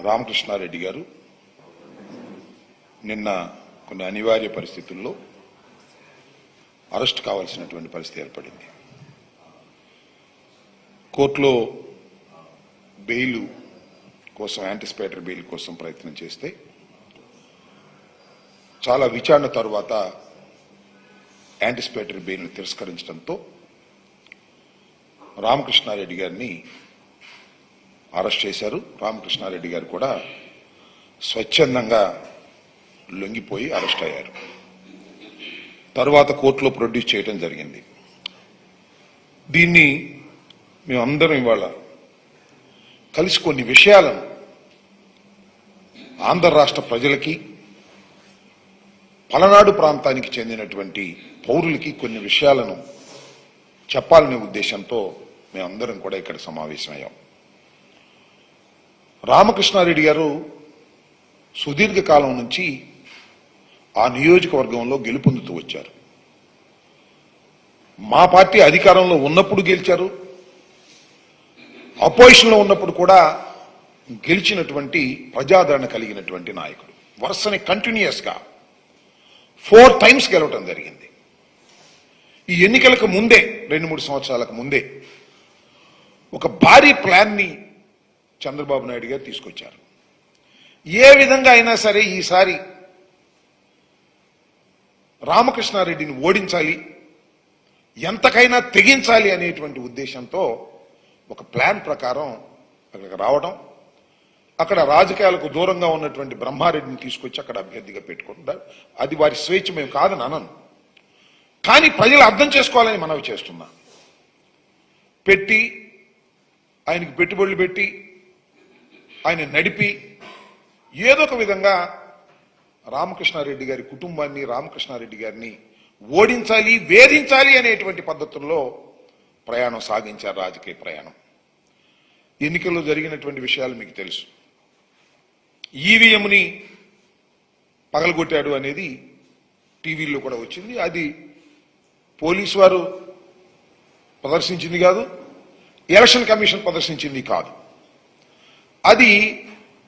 రామకృష్ణారెడ్డి గారు నిన్న కొన్ని అనివార్య పరిస్థితుల్లో అరెస్ట్ కావాల్సినటువంటి పరిస్థితి ఏర్పడింది. కోర్టులో బెయిల్ కోసం, యాంటిసిపేటరీ బెయిల్ కోసం ప్రయత్నం చేస్తే చాలా విచారణ తరువాత యాంటిసిపేటరీ బెయిల్ను తిరస్కరించడంతో రామకృష్ణారెడ్డి గారిని అరెస్ట్ చేశారు. రామకృష్ణారెడ్డి గారు కూడా స్వచ్ఛందంగా లొంగిపోయి అరెస్ట్ అయ్యారు. తర్వాత కోర్టులో ప్రొడ్యూస్ చేయడం జరిగింది. దీన్ని మేమందరం ఇవాళ కలిసి కొన్ని విషయాలను ఆంధ్ర రాష్ట్ర ప్రజలకి, పలనాడు ప్రాంతానికి చెందినటువంటి పౌరులకి కొన్ని విషయాలను చెప్పాలనే ఉద్దేశంతో మేమందరం కూడా ఇక్కడ సమావేశమయ్యాం. రామకృష్ణారెడ్డి గారు సుదీర్ఘకాలం నుంచి ఆ నియోజకవర్గంలో గెలుపొందుతూ వచ్చారు. మా పార్టీ అధికారంలో ఉన్నప్పుడు గెలిచారు, అపోజిషన్లో ఉన్నప్పుడు కూడా గెలిచినటువంటి ప్రజాదరణ కలిగినటువంటి నాయకుడు. వరుసని కంటిన్యూస్ గా 4 times గెలవటం జరిగింది. ఈ ఎన్నికలకు ముందే, 2-3 సంవత్సరాలకు ముందే ఒక భారీ ప్లాన్ ని చంద్రబాబు నాయుడు గారు తీసుకొచ్చారు. ఏ విధంగా అయినా సరే ఈసారి రామకృష్ణారెడ్డిని ఓడించాలి, ఎంతకైనా తెగించాలి అనేటువంటి ఉద్దేశంతో ఒక ప్లాన్ ప్రకారం అక్కడికి రావడం, అక్కడ రాజకీయాలకు దూరంగా ఉన్నటువంటి బ్రహ్మారెడ్డిని తీసుకొచ్చి అక్కడ అభ్యర్థిగా పెట్టుకుంటారు. అది వారి స్వేచ్ఛ, మేము కాదని అనను, కానీ ప్రజలు అర్థం చేసుకోవాలని మనవి చేస్తున్నా. పెట్టి ఆయనకి పెట్టుబడులు పెట్టి ఆయన నడిపి ఏదో ఒక విధంగా రామకృష్ణారెడ్డి గారి కుటుంబాన్ని, రామకృష్ణారెడ్డి గారిని ఓడించాలి, వేధించాలి అనేటువంటి పద్ధతుల్లో ప్రయాణం సాగించారు, రాజకీయ ప్రయాణం. ఎన్నికల్లో జరిగినటువంటి విషయాలు మీకు తెలుసు. ఈవీఎంని పగలగొట్టాడు అనేది టీవీల్లో కూడా వచ్చింది. అది పోలీసు వారు ప్రదర్శించింది కాదు, ఎలక్షన్ కమిషన్ ప్రదర్శించింది కాదు. అది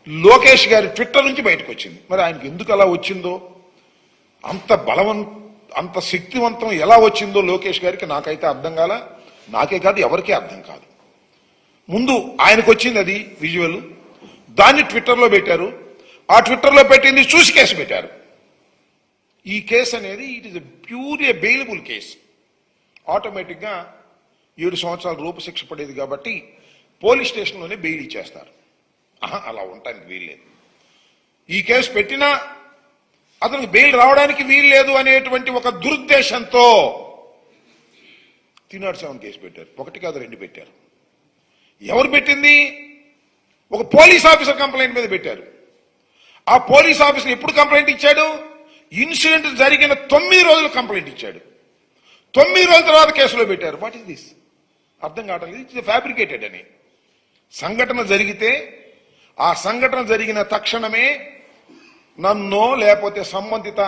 లోకేష్ గారి ట్విట్టర్ నుంచి బయటకు వచ్చింది. మరి ఆయనకు ఎందుకు అలా వచ్చిందో, అంత శక్తివంతం ఎలా వచ్చిందో లోకేష్ గారికి నాకైతే అర్థం కాల. నాకే కాదు, ఎవరికీ అర్థం కాదు. ముందు ఆయనకు వచ్చింది అది విజువల్, దాన్ని ట్విట్టర్లో పెట్టారు. ఆ ట్విట్టర్లో పెట్టింది చూసి కేసు పెట్టారు. ఈ కేసు అనేది it is pure A bailable case. Automatic గా 7 సంవత్సరాల రూపశిక్ష పడేది కాబట్టి పోలీస్ స్టేషన్లోనే బెయిల్ ఇచ్చేస్తారు. అలా ఉండటానికి వీల్లేదు. ఈ కేసు పెట్టినా అతనికి బెయిల్ రావడానికి వీల్లేదు అనేటువంటి ఒక దురుద్దేశంతో 307 కేసు పెట్టారు. 1 కాదు 2 పెట్టారు. ఎవరు పెట్టింది? ఒక పోలీస్ ఆఫీసర్ కంప్లైంట్ మీద పెట్టారు. ఆ పోలీస్ ఆఫీసర్ ఎప్పుడు కంప్లైంట్ ఇచ్చాడు? ఇన్సిడెంట్ జరిగిన 9 రోజులు కంప్లైంట్ ఇచ్చాడు. 9 రోజుల తర్వాత కేసులో పెట్టారు. What is this? అర్థం కావట్లేదు. ఇట్స్ ఫ్యాబ్రికేటెడ్ అని. సంఘటన జరిగితే ఆ సంఘటన జరిగిన తక్షణమే నన్నో లేకపోతే సంబంధిత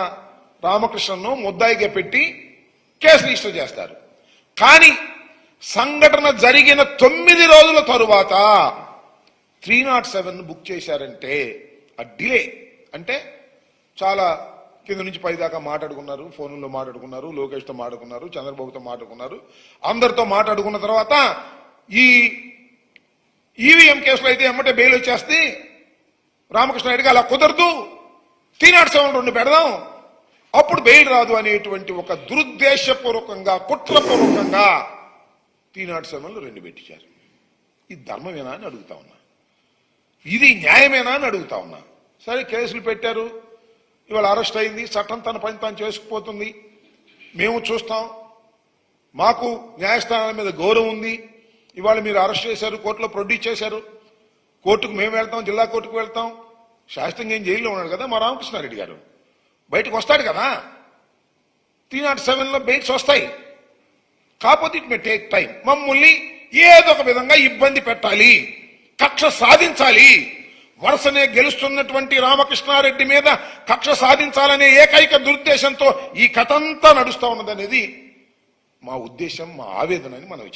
రామకృష్ణను ముద్దాయిగా పెట్టి కేసు రిజిస్టర్ చేస్తారు. కానీ సంఘటన జరిగిన 9 రోజుల తరువాత 307 బుక్ చేశారంటే ఆ డిలే అంటే చాలా కింద నుంచి పై దాకా మాట్లాడుకున్నారు, ఫోన్లో మాట్లాడుకున్నారు, లోకేష్తో మాట్లాడుకున్నారు, చంద్రబాబుతో మాట్లాడుకున్నారు, అందరితో మాట్లాడుకున్న తర్వాత ఈ ఈవీఎం కేసులో అయితే ఎమ్మటే బెయిల్ వచ్చేస్తే రామకృష్ణారెడ్డికి అలా కుదరదు, 307 2 పెడదాం, అప్పుడు బెయిల్ రాదు అనేటువంటి ఒక దురుద్దేశపూర్వకంగా, కుట్రపూర్వకంగా 307 2 పెట్టించారు. ఇది ధర్మమేనా అని అడుగుతా ఉన్నా, ఇది న్యాయమేనా అని అడుగుతా ఉన్నా. సరే, కేసులు పెట్టారు, ఇవాళ అరెస్ట్ అయింది, చట్టం తన పని తాను చేసుకుపోతుంది, మేము చూస్తాం, మాకు న్యాయస్థానాల మీద గౌరవం ఉంది. ఇవాళ మీరు అరెస్ట్ చేశారు, కోర్టులో ప్రొడ్యూస్ చేశారు, కోర్టుకు మేము వెళ్తాం, జిల్లా కోర్టుకు వెళ్తాం. శాస్త్రంగా ఏం జైల్లో ఉన్నాడు కదా మా రామకృష్ణారెడ్డి గారు, బయటకు వస్తాడు కదా. 307లో బెయిల్స్ వస్తాయి, కాకపోతే ఇట్ మే టేక్ టైం. మమ్మల్ని ఏదో ఒక విధంగా ఇబ్బంది పెట్టాలి, కక్ష సాధించాలి, వరుసనే గెలుస్తున్నటువంటి రామకృష్ణారెడ్డి మీద కక్ష సాధించాలనే ఏకైక దురుద్దేశంతో ఈ కథంతా నడుస్తా ఉన్నదనేది మా ఉద్దేశం, మా ఆవేదన అని మనం